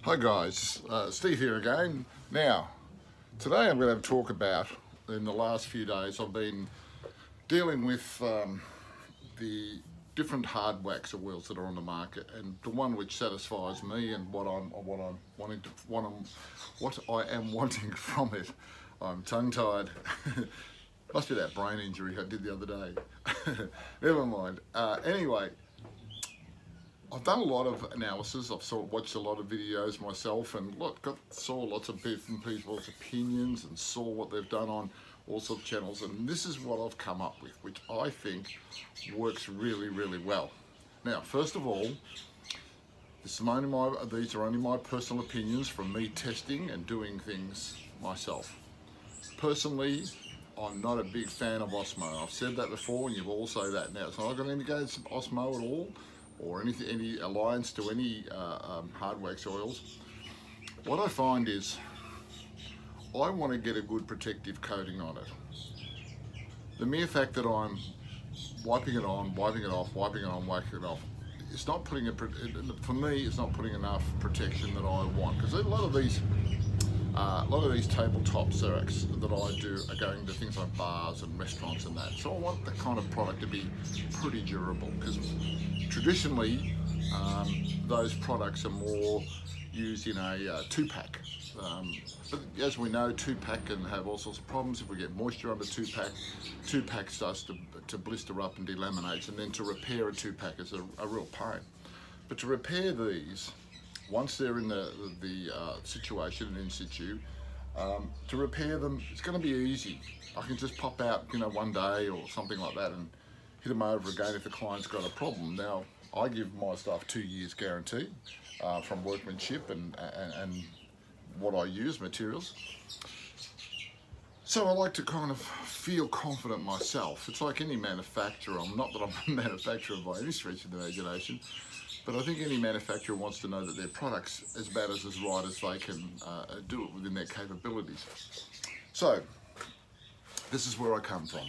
Hi guys, Steve here again. Now, today I'm going to have a talk about, in the last few days I've been dealing with the different Hardwax oils that are on the market, and the one which satisfies me and what I am wanting from it. I'm tongue-tied. Must be that brain injury I did the other day. Never mind. Anyway, I've done a lot of analysis. I've watched a lot of videos myself, and saw lots of different people's opinions and saw what they've done on all sorts of channels. And this is what I've come up with, which I think works really, really well. Now, first of all, these are only my personal opinions from me testing and doing things myself. Personally, I'm not a big fan of Osmo. I've said that before, and you've all said that now. It's not going to go against Osmo at all, or any alliance to any Hardwax oils. What I find is I want to get a good protective coating on it. The mere fact that I'm wiping it on, wiping it off, wiping it on, wiping it off, it's not putting for me, it's not putting enough protection that I want. Because a lot of these tabletop Xerox that I do are going to things like bars and restaurants and that. So I want the kind of product to be pretty durable, because traditionally those products are more used in a 2-pack. But as we know, 2-pack can have all sorts of problems. If we get moisture under 2-pack starts to blister up and delaminates, and then to repair a 2-pack is a real pain. But to repair these, once they're in the situation and in situ, to repair them, it's going to be easy. I can just pop out, one day or something like that and hit them over again if the client's got a problem. Now, I give my stuff 2 years guarantee from workmanship and what I use, materials. So I like to kind of feel confident myself. It's like any manufacturer. Not that I'm a manufacturer by any stretch of the imagination, but I think any manufacturer wants to know that their product's as bad as right as they can do it within their capabilities. So, this is where I come from.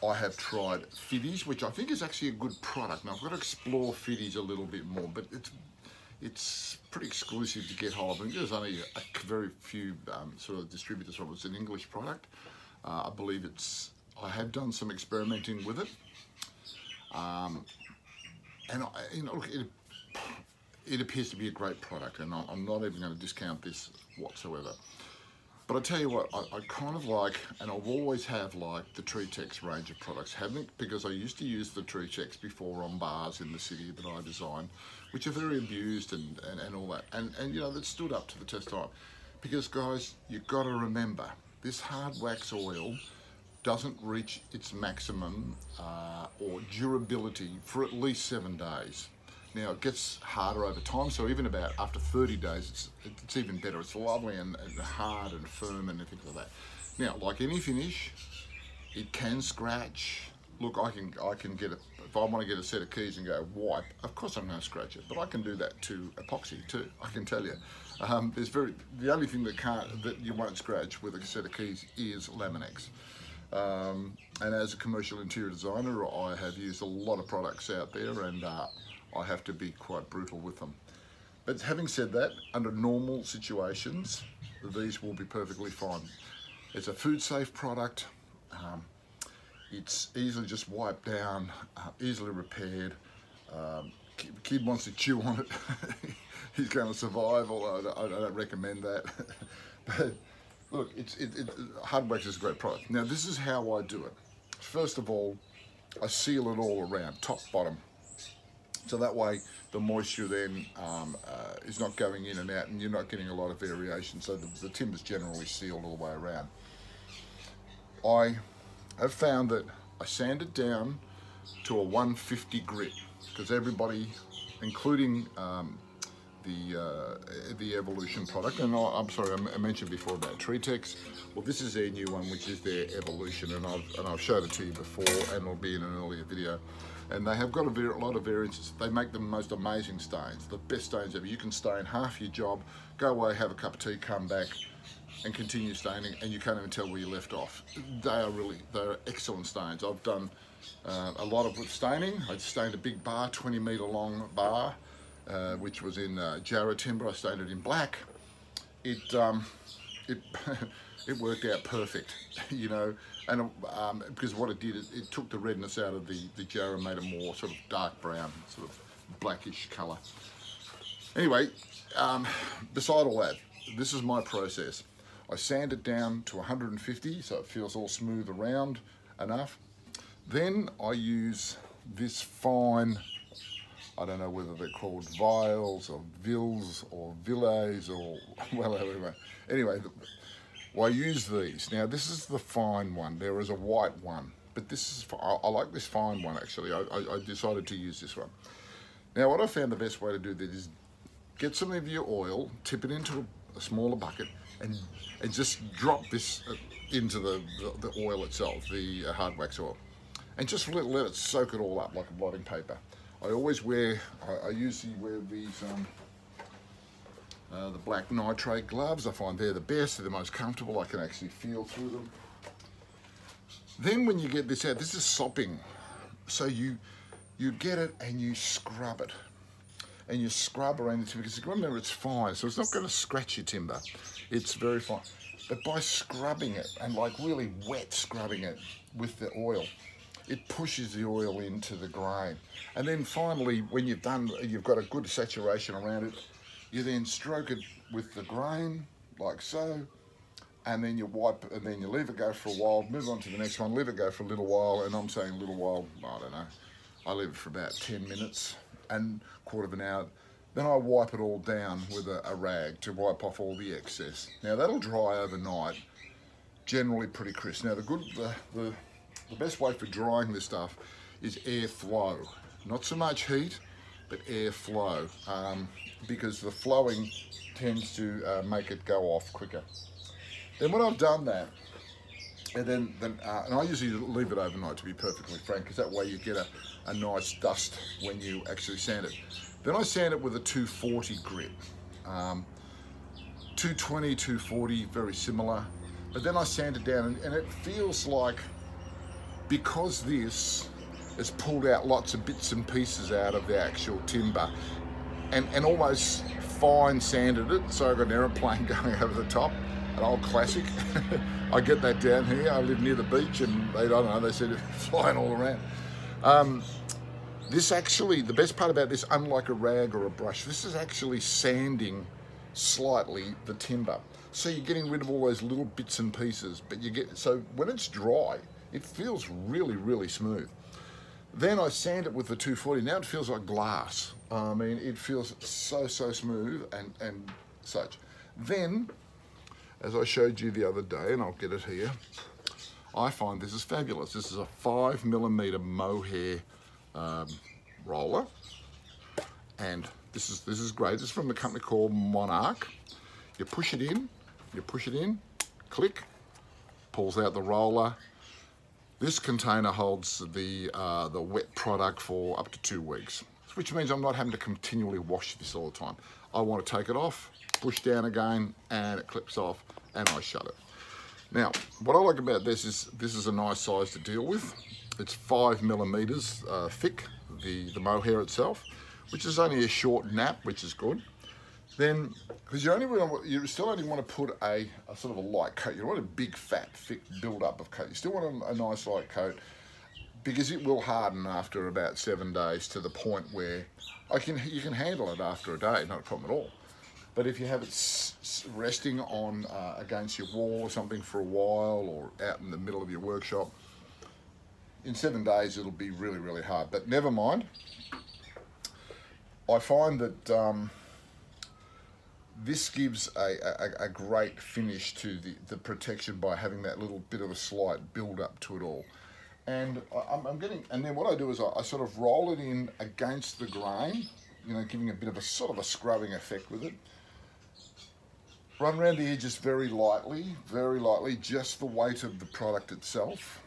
I have tried Fiddies, which I think is actually a good product. Now, I've got to explore Fiddies a little bit more, but it's pretty exclusive to get hold of. There's only a very few sort of distributors from it. It's an English product. I believe I have done some experimenting with it. And look, it appears to be a great product, and I'm not even going to discount this whatsoever. But I tell you what, I kind of like, and I've always have liked the Nitrate range of products. Because I used to use the Nitrate before on bars in the city that I designed, which are very abused and all that. And that stood up to the test of time. Because guys, you've got to remember, this Hardwax oil doesn't reach its maximum or durability for at least 7 days. Now, it gets harder over time, so even about after 30 days, it's even better. It's lovely and hard and firm and everything like that. Now, like any finish, it can scratch. Look, I can get it. If I want to get a set of keys and go wipe, of course I'm going to scratch it, but I can do that to epoxy too, I can tell you. The only thing that you won't scratch with a set of keys is Laminex. And as a commercial interior designer, I have used a lot of products out there, and I have to be quite brutal with them. But having said that, under normal situations, these will be perfectly fine. It's a food safe product. It's easily just wiped down, easily repaired. Kid wants to chew on it, he's going to survive, although I don't recommend that. But look, Hardwax is a great product. Now, this is how I do it. First of all, I seal it all around, top, bottom. So that way, the moisture then is not going in and out, and you're not getting a lot of variation. So the timber's generally sealed all the way around. I have found that I sand it down to a 150 grit, because everybody, including the Evolution product, and I'm sorry, I mentioned before about Nitrate. Well, this is their new one, which is their Evolution, and I've showed it to you before, and it'll be in an earlier video. And they have got a lot of variances. They make the most amazing stains, the best stains ever. You can stain half your job, go away, have a cup of tea, come back, and continue staining, and you can't even tell where you left off. They're excellent stains. I've done a lot of staining. I stained a big bar, 20-meter long bar, which was in Jarrah timber. I stained it in black. It it worked out perfect, you know, and because what it did, it took the redness out of the Jarrah and made it more sort of dark brown, sort of blackish colour. Anyway, beside all that, this is my process. I sand it down to 150 so it feels all smooth around enough. Then I use this fine, I don't know whether they're called vials or vils or villets or, well, anyway, I use these. Now this is the fine one. There is a white one, but this is, I like this fine one actually. I decided to use this one. Now what I found the best way to do this is get some of your oil, tip it into a smaller bucket, and just drop this into the oil itself, the Hardwax oil, and just let it soak it all up like a blotting paper. I always wear, I usually wear these the black Nitrate gloves. I find they're the best, they're the most comfortable, I can actually feel through them. Then when you get this out, this is sopping, so you get it and you scrub it. And you scrub around the timber, because remember it's fine, so it's not going to scratch your timber. It's very fine. But by scrubbing it, and like really wet scrubbing it with the oil, it pushes the oil into the grain. And then finally, when you've done, you've got a good saturation around it, you then stroke it with the grain, like so, and then you wipe, and then you leave it go for a while, move on to the next one, leave it go for a little while, and I'm saying a little while, I don't know, I leave it for about 10 minutes, and quarter of an hour. Then I wipe it all down with a rag to wipe off all the excess. Now that'll dry overnight, generally pretty crisp. Now the best way for drying this stuff is air flow. Not so much heat, but air flow, because the flowing tends to make it go off quicker. Then when I've done that, and I usually leave it overnight, to be perfectly frank, because that way you get a nice dust when you actually sand it. Then I sand it with a 240 grit. 220, 240, very similar. But then I sand it down, and it feels like, because this has pulled out lots of bits and pieces out of the actual timber, and almost fine sanded it, so I've got an aeroplane going over the top. An old classic. I get that down here. I live near the beach, and they, I don't know, they said it's flying all around. This actually, the best part about this, unlike a rag or a brush, this is actually sanding slightly the timber. So you're getting rid of all those little bits and pieces, but you get, so when it's dry, it feels really, really smooth. Then I sand it with the 240. Now it feels like glass. I mean, it feels so smooth and such. Then, as I showed you the other day, and I'll get it here, I find this is fabulous. This is a 5mm mohair roller, and this is great. This is from a company called Monarch. You push it in, click, pulls out the roller. This container holds the wet product for up to 2 weeks, which means I'm not having to continually wash this all the time. I want to take it off, push down again, and it clips off, and I shut it. Now, what I like about this is a nice size to deal with. It's 5mm thick, the mohair itself, which is only a short nap, which is good. Then, because you still only want to put a sort of a light coat. You don't want a big, fat, thick build-up of coat. You still want a nice light coat, because it will harden after about 7 days to the point where you can handle it after a day, not a problem at all. But if you have it resting on against your wall or something for a while, or out in the middle of your workshop, in 7 days it'll be really, really hard. But never mind. I find that this gives a great finish to the protection by having that little bit of a slight build up to it all. And and then what I do is I sort of roll it in against the grain, you know, giving a bit of a sort of a scrubbing effect with it. Run around the edges very lightly, just the weight of the product itself.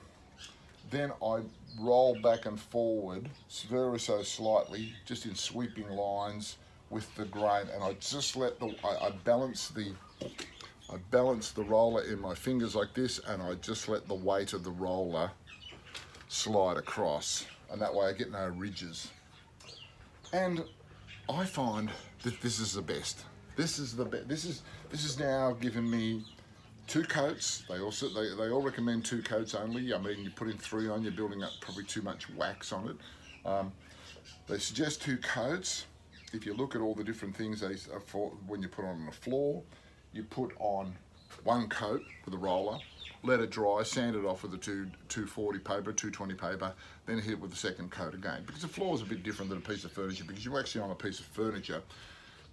Then I roll back and forward, very so slightly, just in sweeping lines with the grain, and I just let I balance the roller in my fingers like this, and I just let the weight of the roller slide across, and that way I get no ridges. And I find that this is the best. This is now giving me 2 coats. They all recommend 2 coats only. I mean, you're putting 3 on, you're building up probably too much wax on it. They suggest 2 coats. If you look at all the different things they for when you put on the floor, you put on 1 coat with a roller, let it dry, sand it off with a 240 paper, 220 paper, then hit it with the 2nd coat again. Because the floor is a bit different than a piece of furniture, because you're actually on a piece of furniture.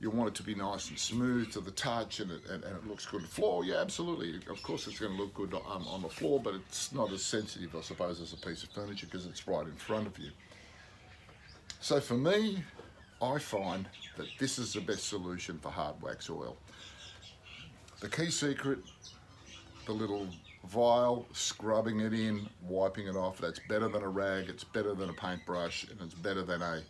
You want it to be nice and smooth to the touch, and it looks good. The floor, yeah, absolutely. Of course it's going to look good on the floor, but it's not as sensitive, I suppose, as a piece of furniture, because it's right in front of you. So for me, I find that this is the best solution for hard wax oil. The key secret, the little vial, scrubbing it in, wiping it off, that's better than a rag, it's better than a paintbrush, and it's better than a,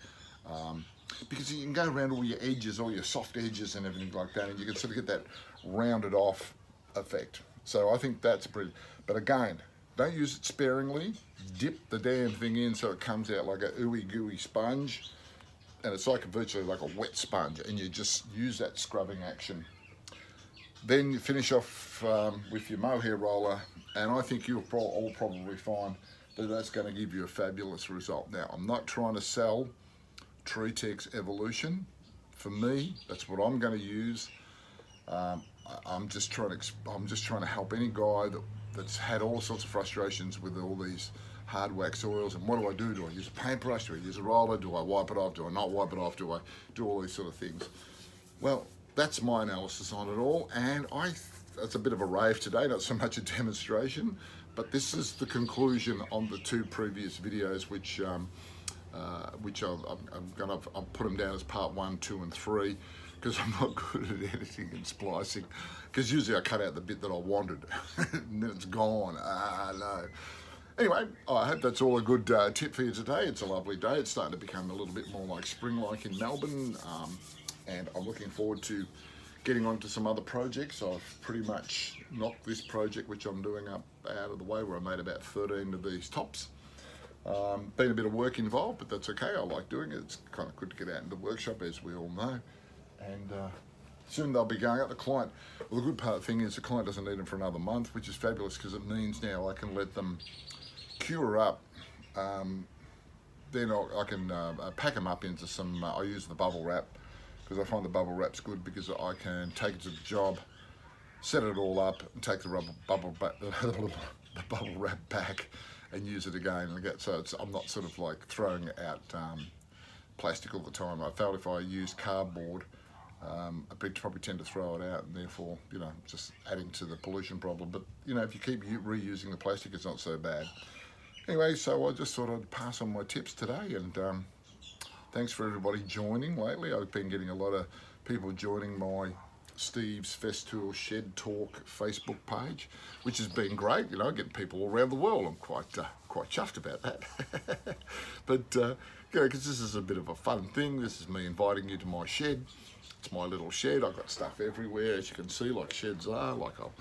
because you can go around all your edges, all your soft edges and everything like that, and you can sort of get that rounded off effect. So I think that's pretty, but again, don't use it sparingly. Dip the damn thing in so it comes out like a ooey gooey sponge, and it's like virtually like a wet sponge, and you just use that scrubbing action. Then you finish off with your mohair roller, and I think you'll all probably find that that's going to give you a fabulous result. Now, I'm not trying to sell Treatex Evolution. For me, that's what I'm going to use. I'm just trying to help any guy that's had all sorts of frustrations with all these hard wax oils. And what do? Do I use a paintbrush? Do I use a roller? Do I wipe it off? Do I not wipe it off? Do I do all these sort of things? Well, that's my analysis on it all, and it's a bit of a rave today, not so much a demonstration, but this is the conclusion on the 2 previous videos, which I'll put them down as part 1, 2, and 3, because I'm not good at editing and splicing, because usually I cut out the bit that I wanted, and then it's gone. No. Anyway, I hope that's all a good tip for you today. It's a lovely day. It's starting to become a little bit more like spring-like in Melbourne. And I'm looking forward to getting on to some other projects. I've pretty much knocked this project, which I'm doing up out of the way, where I made about 13 of these tops. Been a bit of work involved, but that's okay. I like doing it. It's kind of good to get out in the workshop, as we all know. And soon they'll be going out. The client, well, the good thing is the client doesn't need them for another month, which is fabulous, because it means now I can let them cure up. Then I can pack them up into some, I use the bubble wrap, because I find the bubble wrap's good, because I can take it to the job, set it all up, and take the bubble wrap back and use it again. So I'm not sort of like throwing out plastic all the time. I felt if I use cardboard, I'd probably tend to throw it out, and therefore, you know, just adding to the pollution problem. But, you know, if you keep reusing the plastic, it's not so bad. Anyway, so I just thought I'd pass on my tips today, and thanks for everybody joining lately. I've been getting a lot of people joining my Steve's Festool Shed Talk Facebook page, which has been great. You know, getting people all around the world. I'm quite chuffed about that. But you know, because this is a bit of a fun thing. This is me inviting you to my shed. It's my little shed. I've got stuff everywhere, as you can see, like sheds are. Like I'll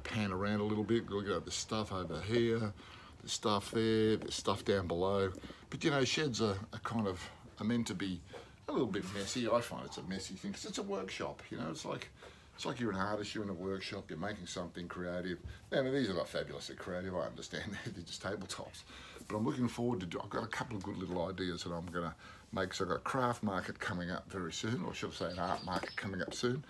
pan around a little bit. Look at the stuff over here. There's stuff there. There's stuff down below. But you know, sheds are kind of meant to be a little bit messy. I find it's a messy thing, because it's a workshop, you know. It's like you're an artist, you're in a workshop, you're making something creative. Now, these are not fabulously creative, I understand. They're just tabletops. But I'm looking forward to I've got a couple of good little ideas that I'm going to make. So I've got a craft market coming up very soon, or should I say an art market coming up soon.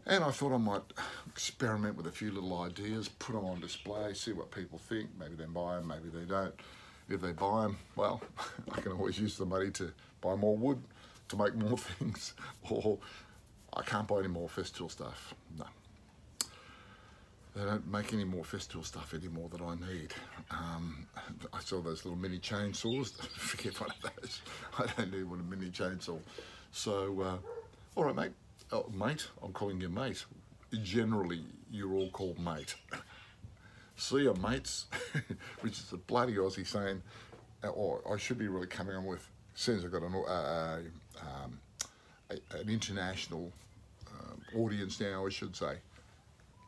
And I thought I might experiment with a few little ideas, put them on display, see what people think. Maybe they buy them, maybe they don't. If they buy them, well, I can always use the money to buy more wood to make more things, or I can't buy any more Festool stuff. No, they don't make any more Festool stuff anymore that I need. I saw those little mini chainsaws. Forget one of those. I don't need one, a mini chainsaw. So, all right, mate. Oh, mate, I'm calling you mate. Generally, you're all called mate. See ya, mates, which is a bloody Aussie saying, or I should be really coming on with, since I've got an international audience now, I should say.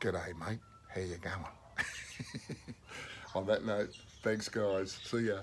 G'day, mate. How you going? On that note, thanks, guys. See ya.